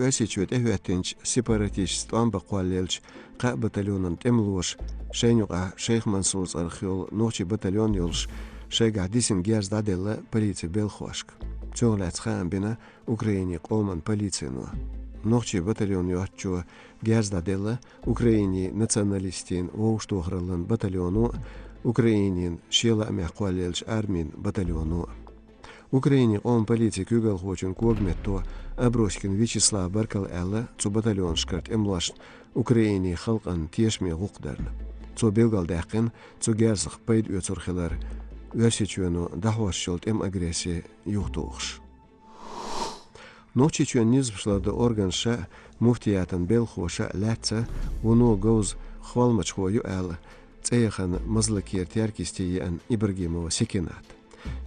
ösiçöt ehvettinç separatist ambaqwallelç qa batalyonan temluş Şenyuqa Şeyh Mansur arxeol noçi batalyon yolş Şeyga disin gerzda della politsiya belxoşk. Çoğlatsxan bina Ukrayni qolman politsiyanu. Noçi batalyon yoççu gerzda della Ukrayni nacionalistin oğuştoğralan batalyonu Ukraynin şela amaqwallelç armin batalyonu. Ukrayni qolman politsiya kügel hoçun kogmetto Abroşkin Vyacheslav Barkal alla cu batalyon şkart emlaşt Ukrayni xalqan tieşme huqdarn. Cu belgal daqin cu gerzq payd ötsörxeler Ösiçönu dahvaşşolt agresiya yuhtuğş. Noçiçön nizbşlarda organşa muftiyatan belxoşa latsa bunu goz xvalmaç hoyu al tseyxan mazlakir terkistiyan Ibragimova sekinat.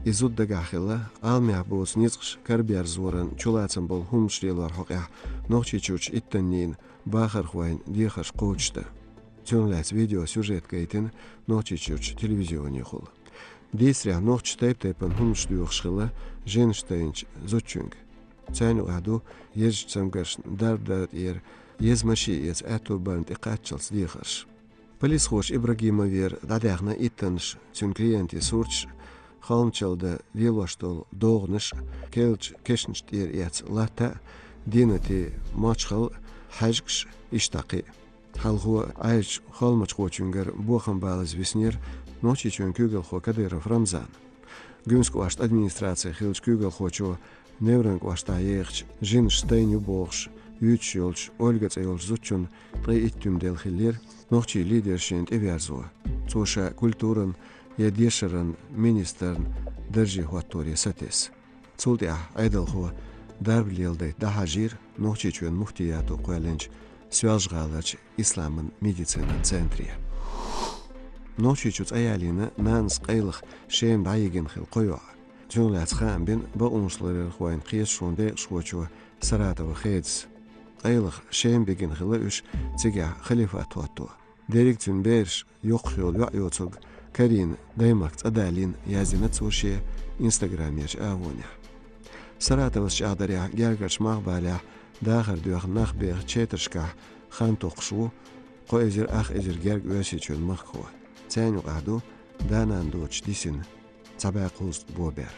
İzud da gaxila almih boz nizqş karbiar zoran çulatsın bol humşrilar hoqah noçiçuç ittennin baxar xvayn dixaş qoçta. Çönlats video süjet gaytin noçiçuç televizyoni xul. Desrya noç taypan humşluyuqşila jenştaynç zoçung. Цайну аду ежь цамгаш дардар езмаши ез атубанд иқатчалс дихаш. Полис хош Ибрагимовер дадягна иттанш цун клиенти сурч халмчалда лилоштол догныш келч кешнштир яц лата динати мачхал хажгш иштақи. Халху айч халмач хочунгер бохан балаз веснер ночи чун күгел хо Кадыров Рамзан. Гүнск вашт администрация хилч күгел хочу Nevrank vasta yeğç, jin steynu boğş, üç yolç, olgaç ayolç zutçun, pre ittüm delhiller, nohçi liderşint everzo. Çoşa kulturan, yedyeşaran, ministern, derji huattori sates. Çultiah aydalhu, darblilday daha jir, nohçi çön muhtiyatu qoyalenç, связғалач исламын медицина центрия. Nohçi çüz ayalina nans qaylıq şeym dayigin xil qoyuğa. Çoğlatsxan bin bu unsları xoyn qiyas şonde şoçu Saratova xeds. Qaylıq şeym begin xila üç tsiga xalifa tuattu. Direktün berş yoq yol yoçug Karin daymaq adalin yazina tsoşe Instagram yaş avonya. Saratova şadarya gergaç mağbala daxar duyaq naxbeq çetrşka xan toqşu qoyzir ax ezir gerg ösiçün maqko. Çaynu adu danan doç disin. Sabah Bober.